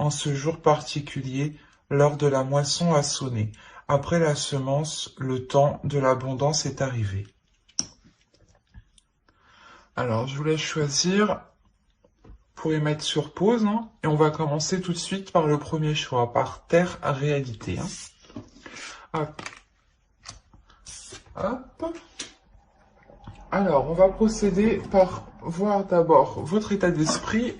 en ce jour particulier, l'heure de la moisson a sonné. Après la semence, le temps de l'abondance est arrivé. Alors, je vous laisse choisir. Vous pourrez mettre sur pause, hein, et on va commencer tout de suite par le premier choix, par terre à réalité. Hop. Hop. Alors, on va procéder par voir d'abord votre état d'esprit.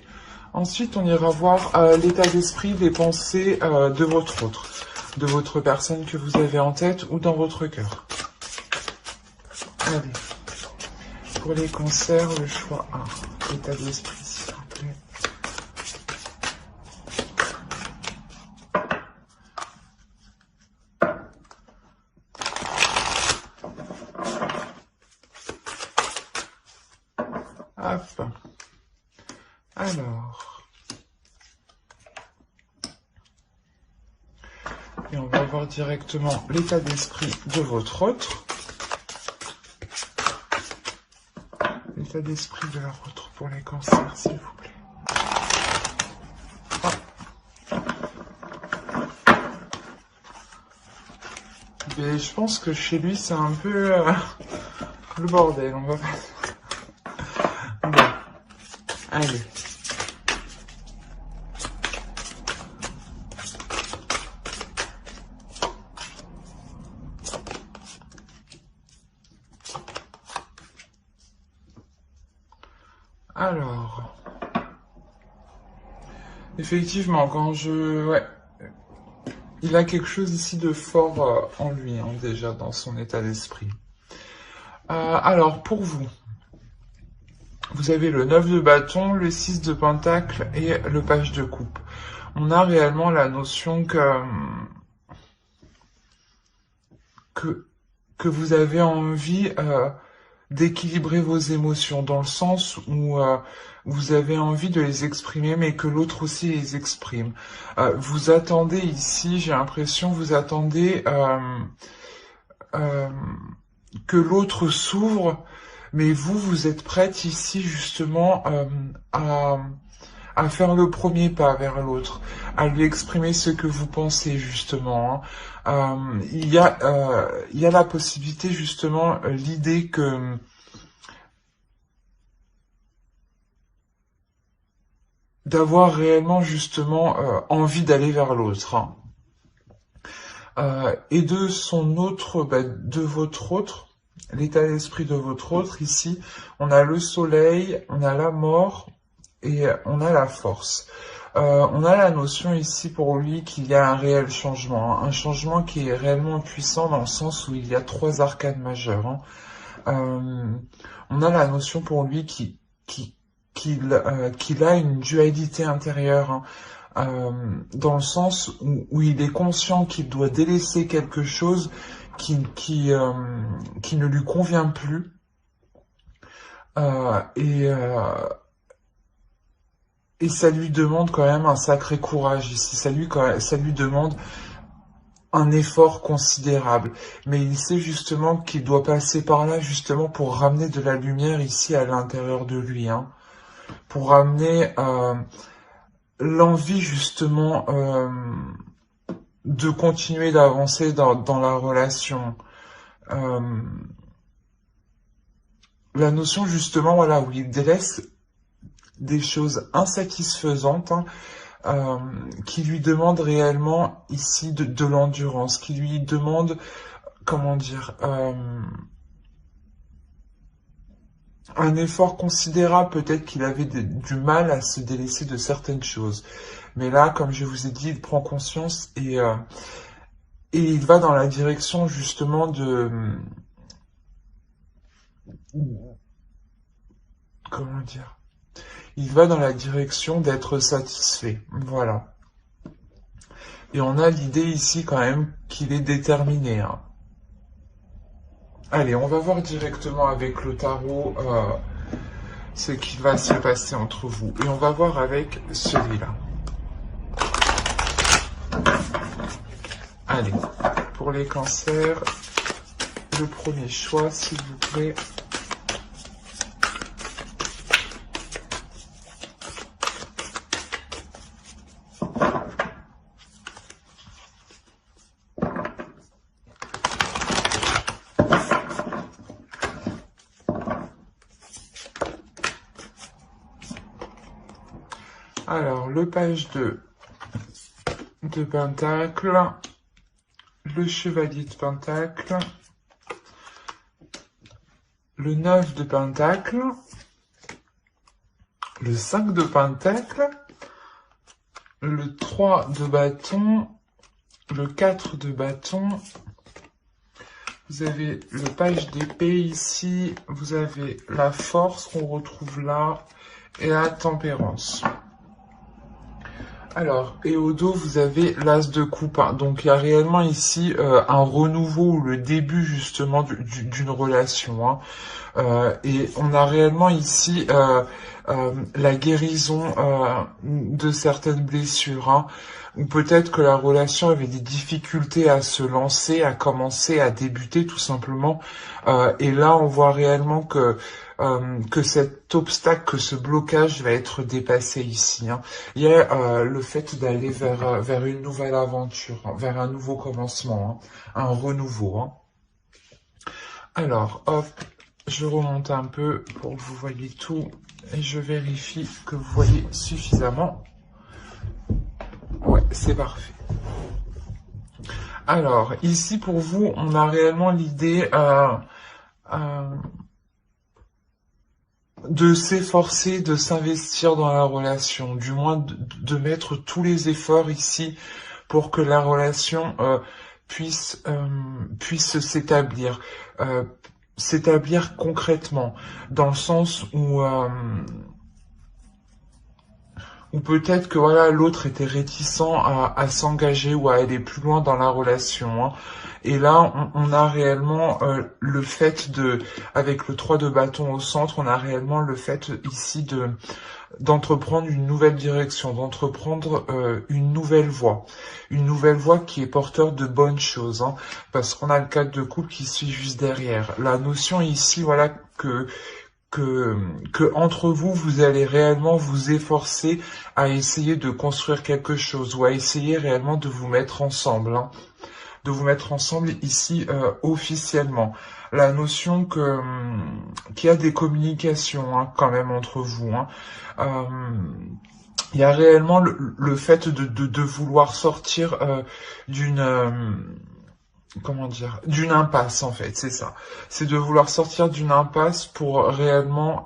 Ensuite, on ira voir l'état d'esprit des pensées de votre autre, de votre personne que vous avez en tête ou dans votre cœur. Allez. Pour les cancers, le choix 1. État d'esprit, s'il vous plaît. Hop. Alors. Et on va voir directement l'état d'esprit de votre autre. L'état d'esprit de leur autre pour les cancers, s'il vous plaît. Mais je pense que chez lui, c'est un peu le bordel. On va pas... Bon. Allez. Alors, effectivement, ouais, il a quelque chose ici de fort en lui, hein, déjà, dans son état d'esprit. Alors, pour vous, vous avez le 9 de bâton, le 6 de pentacle et le page de coupe. On a réellement la notion que vous avez envie d'équilibrer vos émotions, dans le sens où vous avez envie de les exprimer, mais que l'autre aussi les exprime. Vous attendez ici, j'ai l'impression, vous attendez que l'autre s'ouvre, mais vous êtes prête ici justement à faire le premier pas vers l'autre, à lui exprimer ce que vous pensez justement. Hein. Il y a la possibilité justement, l'idée que d'avoir réellement justement envie d'aller vers l'autre. Hein. Et de son autre, de votre autre, l'état d'esprit de votre autre, ici, on a le soleil, on a la mort, et on a la force. On a la notion ici pour lui qu'il y a un réel changement, hein, un changement qui est réellement puissant dans le sens où il y a 3 arcanes majeures. Hein. On a la notion pour lui qu'il a une dualité intérieure, hein, dans le sens où il est conscient qu'il doit délaisser quelque chose qui ne lui convient plus. Et ça lui demande quand même un sacré courage ici. Ça lui demande un effort considérable. Mais il sait justement qu'il doit passer par là justement pour ramener de la lumière ici à l'intérieur de lui. Hein. Pour ramener l'envie justement de continuer d'avancer dans la relation. La notion justement, voilà, où il délaisse des choses insatisfaisantes, hein, qui lui demandent réellement ici de l'endurance, qui lui demandent, comment dire, un effort considérable. Peut-être qu'il avait du mal à se délaisser de certaines choses. Mais là, comme je vous ai dit, il prend conscience et il va dans la direction justement comment dire, il va dans la direction d'être satisfait, voilà. Et on a l'idée ici quand même qu'il est déterminé. Hein. Allez, on va voir directement avec le tarot ce qui va se passer entre vous. Et on va voir avec celui-là. Allez, pour les cancers, le premier choix, s'il vous plaît. le page de Pentacle, le chevalier de Pentacle, le 9 de Pentacle, le 5 de Pentacle, le 3 de bâton, le 4 de bâton, vous avez le page d'épée ici, vous avez la force qu'on retrouve là, et la tempérance. Alors, et au dos, vous avez l'as de coupe. Hein. Donc, il y a réellement ici un renouveau ou le début justement d'une relation. Hein. Et on a réellement ici la guérison de certaines blessures. Hein. Ou peut-être que la relation avait des difficultés à se lancer, à commencer, à débuter tout simplement. Et là, on voit réellement que cet obstacle, que ce blocage va être dépassé ici. Hein. Il y a le fait d'aller vers une nouvelle aventure, hein, vers un nouveau commencement, hein, un renouveau. Hein. Alors, hop, je remonte un peu pour que vous voyez tout et je vérifie que vous voyez suffisamment. Ouais, c'est parfait. Alors, ici pour vous, on a réellement l'idée de s'efforcer, de s'investir dans la relation, du moins de mettre tous les efforts ici pour que la relation puisse s'établir, s'établir concrètement, dans le sens où peut-être que voilà l'autre était réticent à s'engager ou à aller plus loin dans la relation. Hein. Et là, on a réellement le fait avec le 3 de bâton au centre, on a réellement le fait ici d'entreprendre une nouvelle direction, d'entreprendre une nouvelle voie qui est porteur de bonnes choses, hein, parce qu'on a le 4 de coupe qui suit juste derrière. La notion ici, voilà, que entre vous, vous allez réellement vous efforcer à essayer de construire quelque chose ou à essayer réellement de vous mettre ensemble, hein, de vous mettre ensemble ici officiellement. La notion qu'il y a des communications hein, quand même entre vous. Hein. Il y a réellement le fait de vouloir sortir comment dire, d'une impasse en fait, c'est ça. C'est de vouloir sortir d'une impasse pour réellement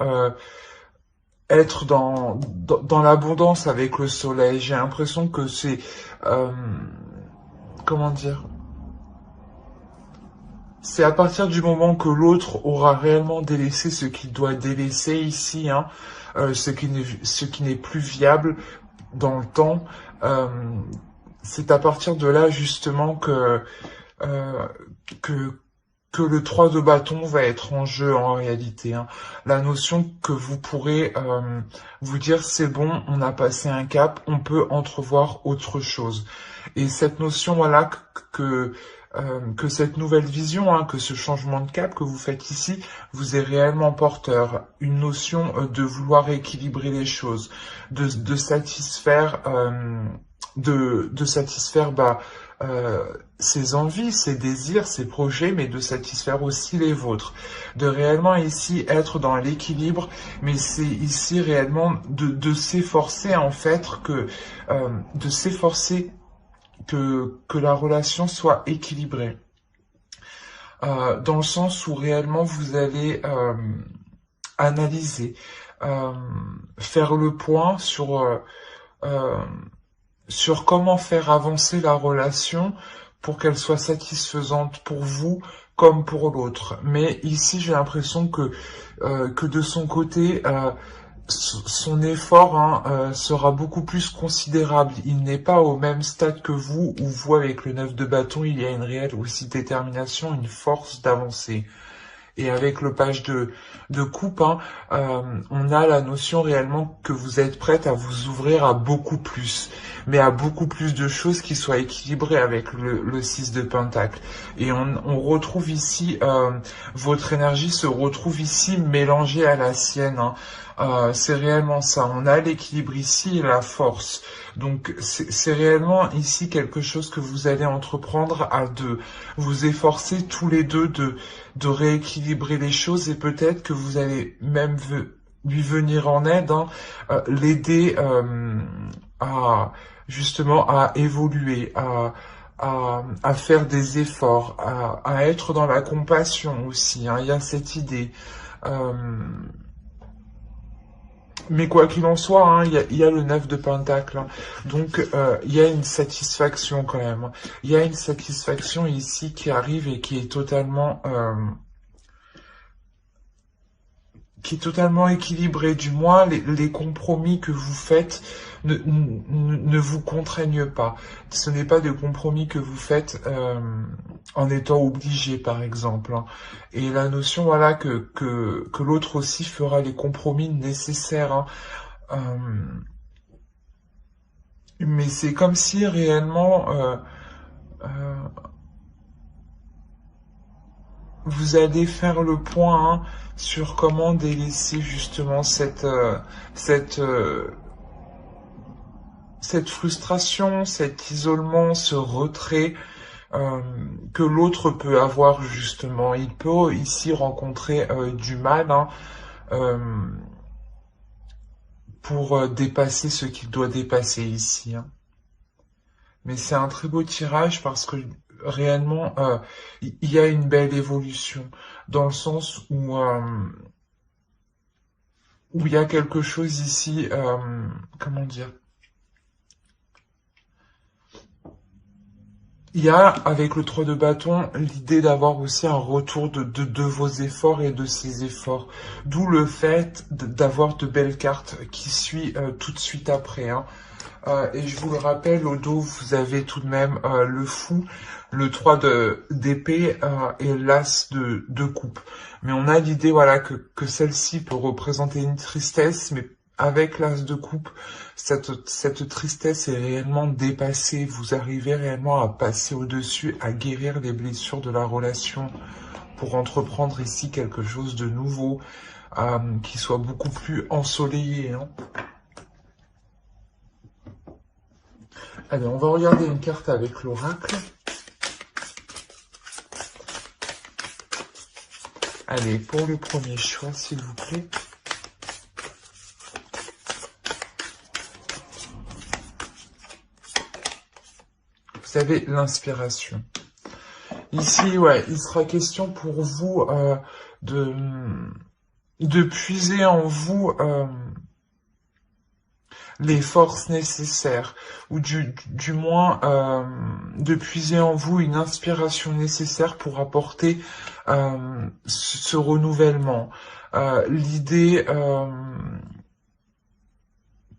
être dans l'abondance avec le soleil. J'ai l'impression que c'est comment dire, c'est à partir du moment que l'autre aura réellement délaissé ce qu'il doit délaisser ici, hein, ce qui n'est plus viable dans le temps, c'est à partir de là justement que le 3 de bâton va être en jeu en réalité. Hein. La notion que vous pourrez vous dire c'est bon, on a passé un cap, on peut entrevoir autre chose. Et cette notion voilà que cette nouvelle vision, hein, que ce changement de cap que vous faites ici, vous est réellement porteur. Une notion de vouloir équilibrer les choses, de satisfaire ses envies, ses désirs, ses projets, mais de satisfaire aussi les vôtres. De réellement ici être dans l'équilibre, mais c'est ici réellement de s'efforcer en fait de s'efforcer que la relation soit équilibrée. Dans le sens où réellement vous allez analyser, faire le point sur comment faire avancer la relation pour qu'elle soit satisfaisante pour vous comme pour l'autre. Mais ici, j'ai l'impression que de son côté, son effort hein, sera beaucoup plus considérable. Il n'est pas au même stade que vous, où vous, avec le 9 de bâton, il y a une réelle aussi détermination, une force d'avancer. Et avec le page de coupe, hein, on a la notion réellement que vous êtes prête à vous ouvrir à beaucoup plus, mais à beaucoup plus de choses qui soient équilibrées avec le 6 de pentacle. Et on retrouve ici, votre énergie se retrouve ici mélangée à la sienne. Hein. C'est réellement ça. On a l'équilibre ici et la force. Donc c'est réellement ici quelque chose que vous allez entreprendre à deux. Vous efforcer tous les deux de rééquilibrer les choses et peut-être que vous allez même lui venir en aide, hein, l'aider à justement à évoluer, à faire des efforts, à être dans la compassion aussi, hein. Il y a cette idée. Euh, mais quoi qu'il en soit, hein, il y a le 9 de Pentacle, hein. Donc il y a une satisfaction quand même. Il y a une satisfaction ici qui arrive et qui est totalement équilibré. Du moins, les compromis que vous faites ne vous contraignent pas. Ce n'est pas de compromis que vous faites en étant obligé, par exemple, hein. Et la notion, voilà, que l'autre aussi fera les compromis nécessaires, hein. Euh, mais c'est comme si réellement euh, vous allez faire le point, hein, sur comment délaisser justement cette cette frustration, cet isolement, ce retrait euh, que l'autre peut avoir justement. Il peut ici rencontrer du mal, hein, euh, pour dépasser ce qu'il doit dépasser ici, hein. Mais c'est un très beau tirage parce que réellement, il y a une belle évolution dans le sens où il y a quelque chose ici, comment dire, il y a, avec le 3 de bâton, l'idée d'avoir aussi un retour de vos efforts et de ces efforts. D'où le fait d'avoir de belles cartes qui suivent tout de suite après, hein. Et je vous le rappelle, au dos, vous avez tout de même le fou, le 3 d'épée et l'as de coupe. Mais on a l'idée, voilà, que celle-ci peut représenter une tristesse, mais avec l'as de coupe, cette tristesse est réellement dépassée. Vous arrivez réellement à passer au-dessus, à guérir les blessures de la relation pour entreprendre ici quelque chose de nouveau, qui soit beaucoup plus ensoleillé, hein. Allez, on va regarder une carte avec l'oracle. Allez, pour le premier choix, s'il vous plaît. Vous avez l'inspiration. Ici, ouais, il sera question pour vous de puiser en vous les forces nécessaires, ou du moins de puiser en vous une inspiration nécessaire pour apporter ce renouvellement. L'idée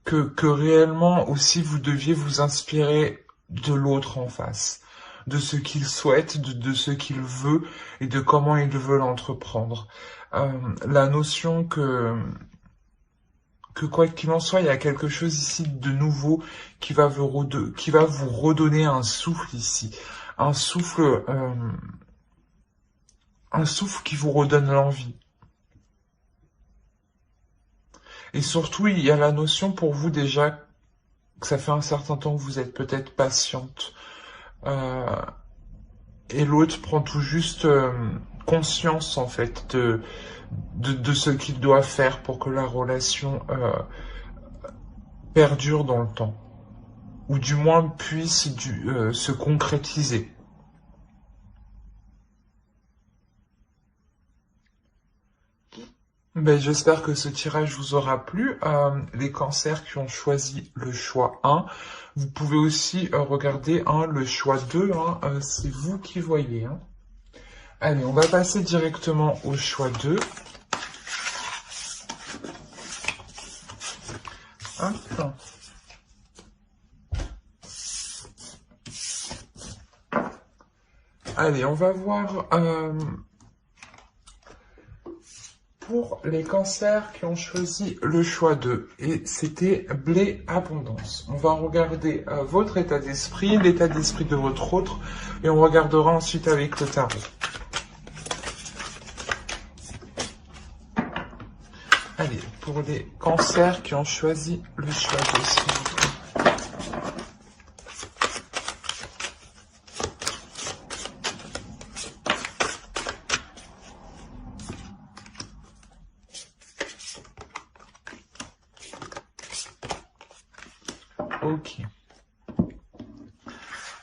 que réellement aussi vous deviez vous inspirer de l'autre en face, de ce qu'il souhaite, de ce qu'il veut et de comment il veut l'entreprendre. La notion que quoi qu'il en soit, il y a quelque chose ici de nouveau qui va vous redonner un souffle ici, un souffle, euh, un souffle qui vous redonne l'envie. Et surtout, il y a la notion pour vous déjà que ça fait un certain temps que vous êtes peut-être patiente, euh, et l'autre prend tout juste conscience en fait de ce qu'il doit faire pour que la relation perdure dans le temps, ou du moins puisse se concrétiser. Ben, j'espère que ce tirage vous aura plu. Les cancers qui ont choisi le choix 1, vous pouvez aussi regarder le choix 2, hein, c'est vous qui voyez, hein. Allez, on va passer directement au choix 2. Hop. Allez, on va voir pour les cancers qui ont choisi le choix 2. Et c'était blé abondance. On va regarder votre état d'esprit, l'état d'esprit de votre autre, et on regardera ensuite avec le tarot. Allez, pour les cancers qui ont choisi le choix 2, s'il vous plaît.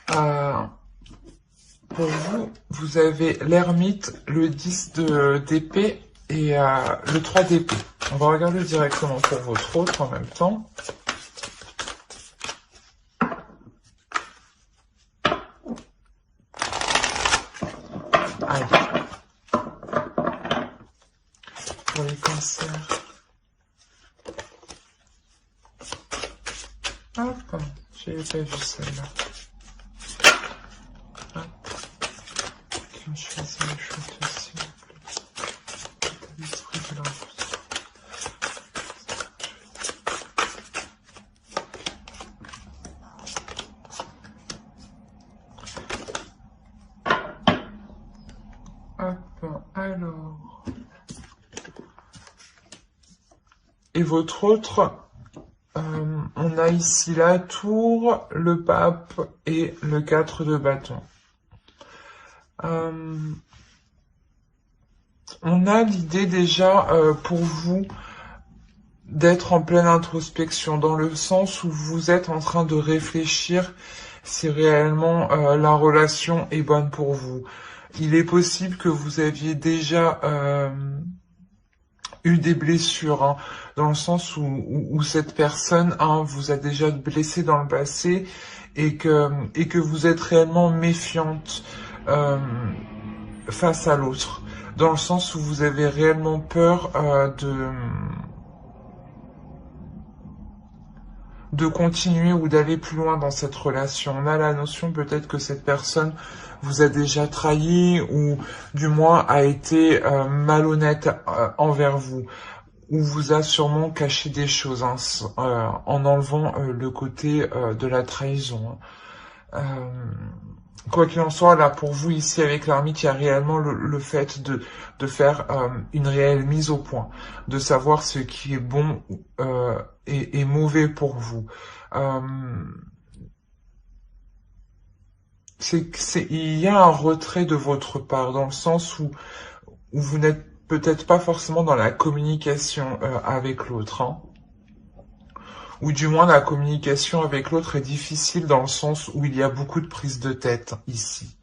Pour vous, vous avez l'ermite, le 10 d'épée et le 3 d'épée. On va regarder directement pour votre autre en même temps. Allez. Pour les cancers. Hop, j'avais pas vu celle-là. Hop. On choisit le choix possible. L'esprit de l'enfant. Hop, alors. Et votre autre, on a ici la tour, le pape et le 4 de bâton. On a l'idée déjà pour vous d'être en pleine introspection, dans le sens où vous êtes en train de réfléchir si réellement la relation est bonne pour vous. Il est possible que vous aviez déjà eu des blessures, hein, dans le sens où cette personne vous a déjà blessé dans le passé et que vous êtes réellement méfiante face à l'autre, dans le sens où vous avez réellement peur de continuer ou d'aller plus loin dans cette relation. On a la notion peut-être que cette personne vous a déjà trahi ou du moins a été malhonnête envers vous, ou vous a sûrement caché des choses en enlevant le côté de la trahison. Quoi qu'il en soit, là, pour vous, ici, avec l'ermite, il y a réellement le fait de faire une réelle mise au point, de savoir ce qui est bon et mauvais pour vous. Il y a un retrait de votre part, dans le sens où vous n'êtes peut-être pas forcément dans la communication avec l'autre, hein. Ou du moins la communication avec l'autre est difficile dans le sens où il y a beaucoup de prise de tête ici.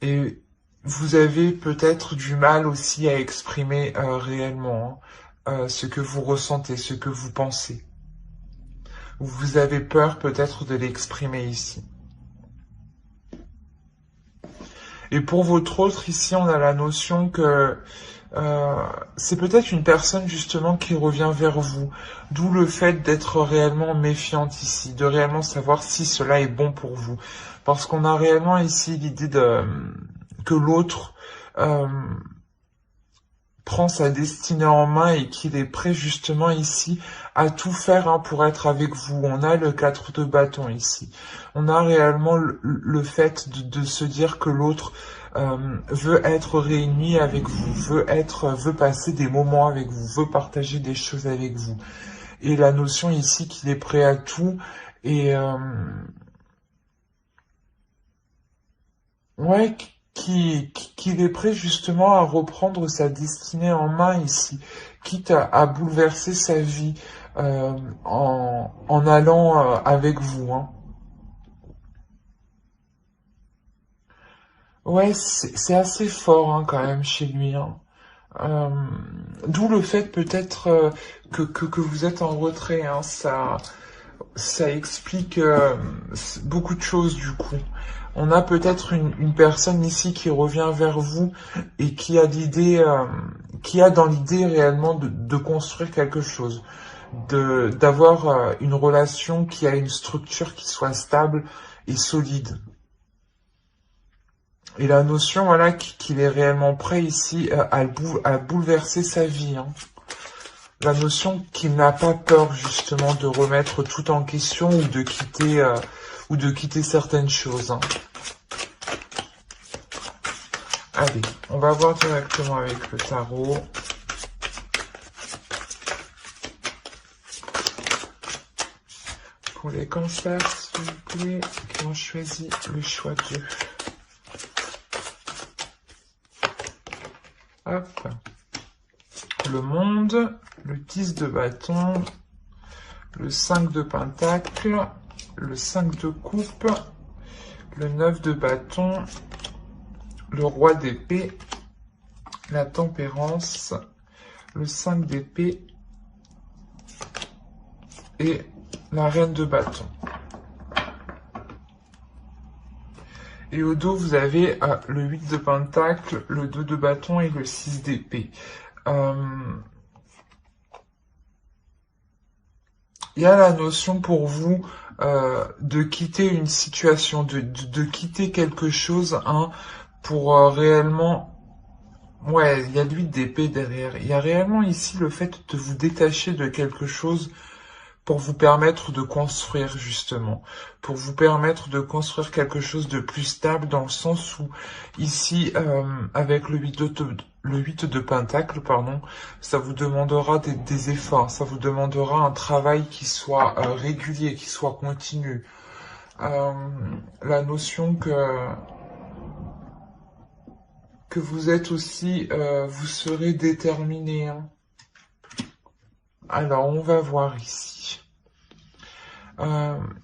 Et vous avez peut-être du mal aussi à exprimer réellement ce que vous ressentez, ce que vous pensez. Vous avez peur peut-être de l'exprimer ici. Et pour votre autre, ici, on a la notion que c'est peut-être une personne justement qui revient vers vous, d'où le fait d'être réellement méfiante ici, de réellement savoir si cela est bon pour vous. Parce qu'on a réellement ici l'idée que l'autre prend sa destinée en main et qu'il est prêt justement ici à tout faire pour être avec vous. On a le 4 de bâton ici. On a réellement le fait de se dire que l'autre veut être réuni avec vous, veut passer des moments avec vous, veut partager des choses avec vous. Et la notion ici qu'il est prêt à tout et ouais, qu'il est prêt justement à reprendre sa destinée en main ici, quitte à bouleverser sa vie en allant avec vous, hein. Ouais, c'est assez fort quand même chez lui, hein. D'où le fait peut-être que vous êtes en retrait, hein. Ça explique beaucoup de choses du coup. On a peut-être une personne ici qui revient vers vous et qui a dans l'idée réellement de construire quelque chose, d'avoir une relation qui a une structure qui soit stable et solide. Et la notion, voilà, qu'il est réellement prêt ici à bouleverser sa vie, hein. La notion qu'il n'a pas peur justement de remettre tout en question ou de quitter certaines choses, hein. Allez, on va voir directement avec le tarot. Pour les cancers, s'il vous plaît, qui ont choisi le choix 2. Hop. Le monde, le 10 de bâton, le 5 de pentacle le 5 de coupe, le 9 de bâton, le roi d'épée, la tempérance, le 5 d'épée et la reine de bâton. Et au dos, vous avez le 8 de pentacle, le 2 de bâton et le 6 d'épée. Il y a la notion pour vous de quitter une situation, de quitter quelque chose, hein, pour réellement... Ouais, il y a le 8 d'épée derrière. Il y a réellement ici le fait de vous détacher de quelque chose pour vous permettre de construire, justement. Pour vous permettre de construire quelque chose de plus stable, dans le sens où, ici, avec le 8 de pentacle, pardon, ça vous demandera des efforts, ça vous demandera un travail qui soit régulier, qui soit continu. La notion que vous êtes aussi, vous serez déterminé, hein. Alors, on va voir ici.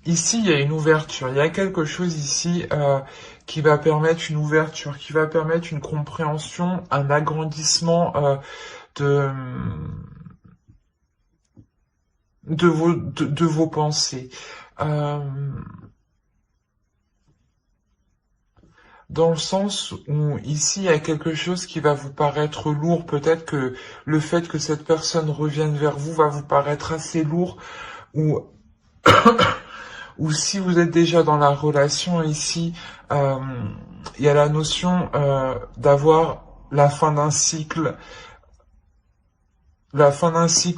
Ici, il y a une ouverture. Il y a quelque chose ici qui va permettre une ouverture, qui va permettre une compréhension, un agrandissement de vos pensées. Dans le sens où ici il y a quelque chose qui va vous paraître lourd, peut-être que le fait que cette personne revienne vers vous va vous paraître assez lourd, ou si vous êtes déjà dans la relation ici, il y a la notion d'avoir la fin d'un cycle,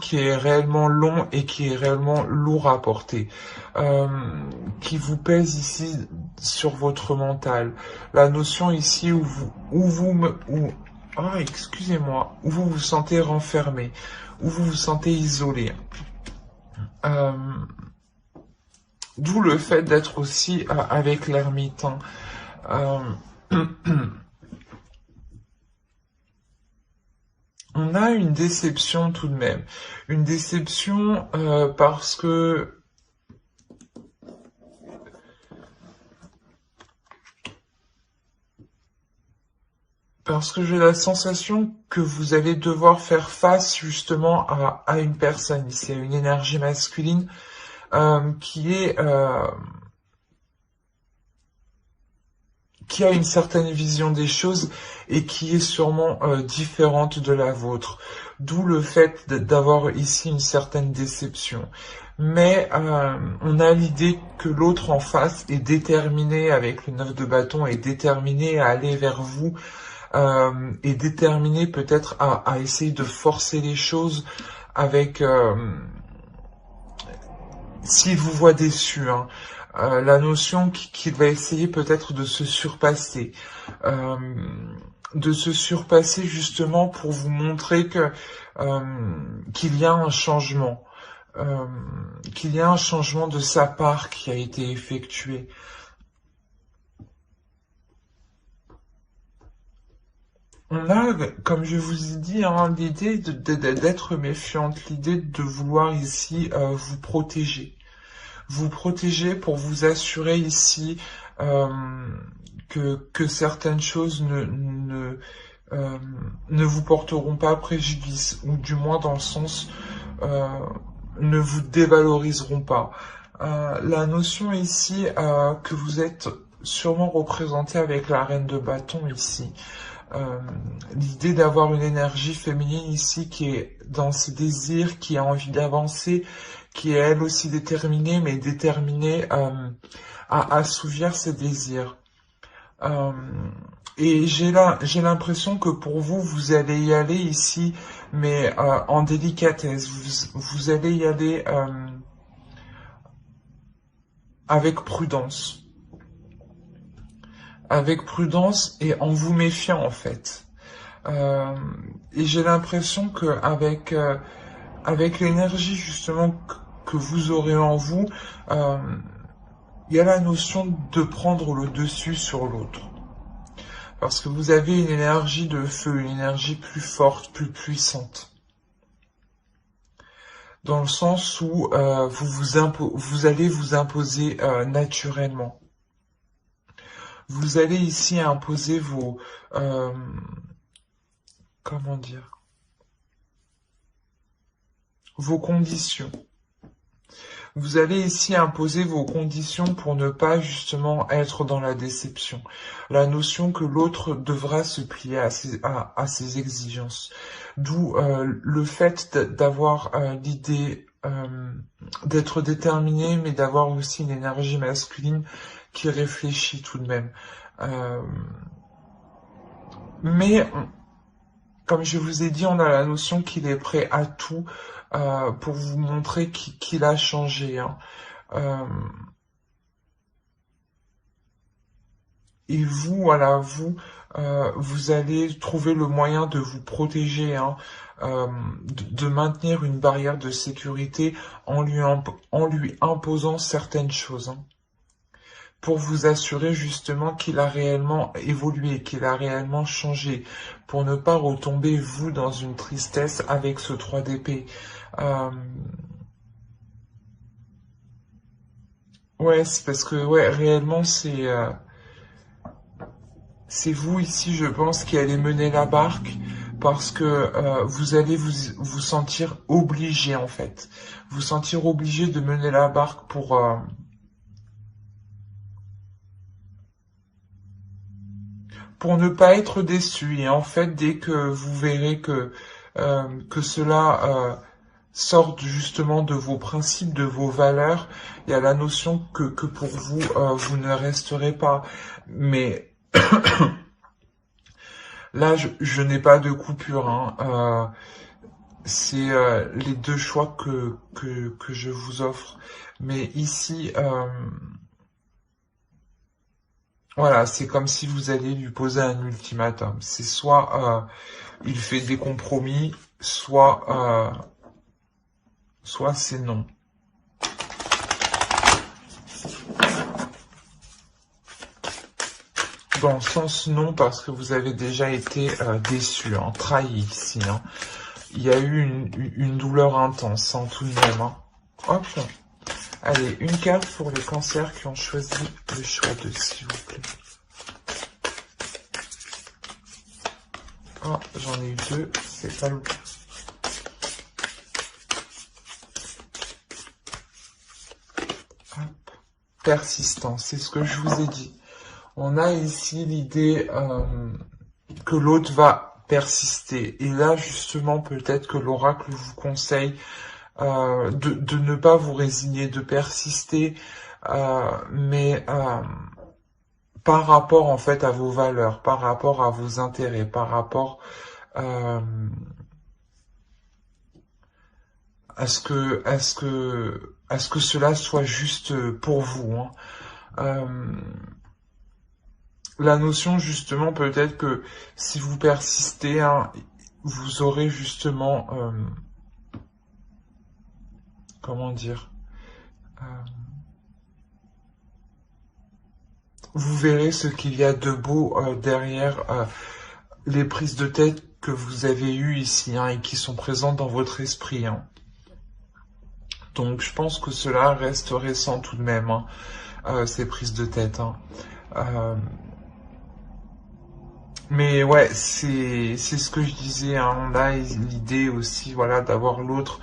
qui est réellement long et qui est réellement lourd à porter, qui vous pèse ici sur votre mental. La notion ici où excusez-moi, où vous vous sentez renfermé, où vous vous sentez isolé. D'où le fait d'être aussi avec l'ermite. On a une déception tout de même. Une déception parce que j'ai la sensation que vous allez devoir faire face justement à une personne ici, à une énergie masculine qui a une certaine vision des choses et qui est sûrement différente de la vôtre. D'où le fait d'avoir ici une certaine déception. Mais on a l'idée que l'autre en face est déterminé, avec le 9 de bâton, est déterminé à aller vers vous, est déterminé peut-être à essayer de forcer les choses avec... s'il vous voit déçu, hein. La notion qu'il va essayer peut-être de se surpasser. Justement pour vous montrer que qu'il y a un changement. Qu'il y a un changement de sa part qui a été effectué. On a, comme je vous ai dit, hein, l'idée d'être méfiante, l'idée de vouloir ici vous protéger. Vous protéger pour vous assurer ici que certaines choses ne vous porteront pas préjudice, ou du moins dans le sens ne vous dévaloriseront pas. La notion ici que vous êtes sûrement représenté avec la reine de bâton ici. L'idée d'avoir une énergie féminine ici qui est dans ses désirs, qui a envie d'avancer, qui est elle aussi déterminée, mais déterminée à assouvir ses désirs. Et j'ai l'impression que pour vous, vous allez y aller ici, mais en délicatesse. Vous allez y aller avec prudence. Avec prudence et en vous méfiant, en fait. Et j'ai l'impression que avec l'énergie justement que vous aurez en vous, il y a la notion de prendre le dessus sur l'autre. Parce que vous avez une énergie de feu, une énergie plus forte, plus puissante. dans le sens où vous allez vous imposer naturellement. Vous allez ici imposer vos... comment dire? Vos conditions. Vous allez ici imposer vos conditions pour ne pas justement être dans la déception. La notion que l'autre devra se plier à ses exigences. D'où le fait d'avoir l'idée d'être déterminé, mais d'avoir aussi une énergie masculine qui réfléchit tout de même. Mais, comme je vous ai dit, on a la notion qu'il est prêt à tout pour vous montrer qu'il a changé. Hein. Et vous, voilà, vous allez trouver le moyen de vous protéger, hein, de maintenir une barrière de sécurité en lui imposant certaines choses. Hein, pour vous assurer justement qu'il a réellement évolué, qu'il a réellement changé, pour ne pas retomber, vous, dans une tristesse avec ce 3 d'épée. Ouais, c'est parce que, ouais, réellement, c'est vous ici, je pense, qui allez mener la barque, parce que vous allez vous sentir obligé, en fait. Vous sentir obligé de mener la barque pour ne pas être déçu. Et en fait, dès que vous verrez que cela sort justement de vos principes, de vos valeurs, il y a la notion que pour vous, vous ne resterez pas. Mais là, je n'ai pas de coupure. Hein. C'est les deux choix que je vous offre. Mais ici... voilà, c'est comme si vous alliez lui poser un ultimatum. C'est soit il fait des compromis, soit c'est non. Dans le sens non, parce que vous avez déjà été déçu, hein, trahi ici. Hein. Il y a eu une douleur intense, hein, tout de même. Hein. Hop. Allez, une carte pour les cancers qui ont choisi le choix de, s'il vous plaît. Oh, j'en ai eu deux, c'est pas le cas. Persistance, c'est ce que je vous ai dit. On a ici l'idée que l'autre va persister. Et là, justement, peut-être que l'oracle vous conseille de ne pas vous résigner, de persister, mais par rapport en fait à vos valeurs, par rapport à vos intérêts, par rapport à ce que cela soit juste pour vous. Hein. La notion justement peut-être que si vous persistez, hein, vous aurez justement comment dire, vous verrez ce qu'il y a de beau derrière les prises de tête que vous avez eues ici, hein, et qui sont présentes dans votre esprit. Hein. Donc je pense que cela reste récent tout de même, hein, ces prises de tête. Hein. Mais ouais, c'est ce que je disais, hein, on a l'idée aussi, voilà, d'avoir l'autre,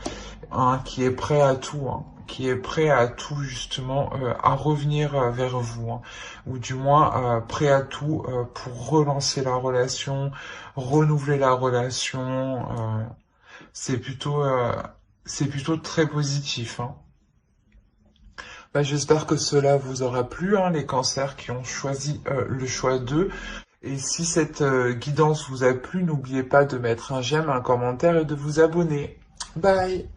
hein, qui est prêt à tout, hein, qui est prêt à tout justement, à revenir vers vous, hein, ou du moins prêt à tout pour relancer la relation, renouveler la relation. C'est plutôt très positif. Hein. Bah, j'espère que cela vous aura plu, hein, les cancers qui ont choisi le choix 2. Et si cette guidance vous a plu, n'oubliez pas de mettre un j'aime, un commentaire et de vous abonner. Bye!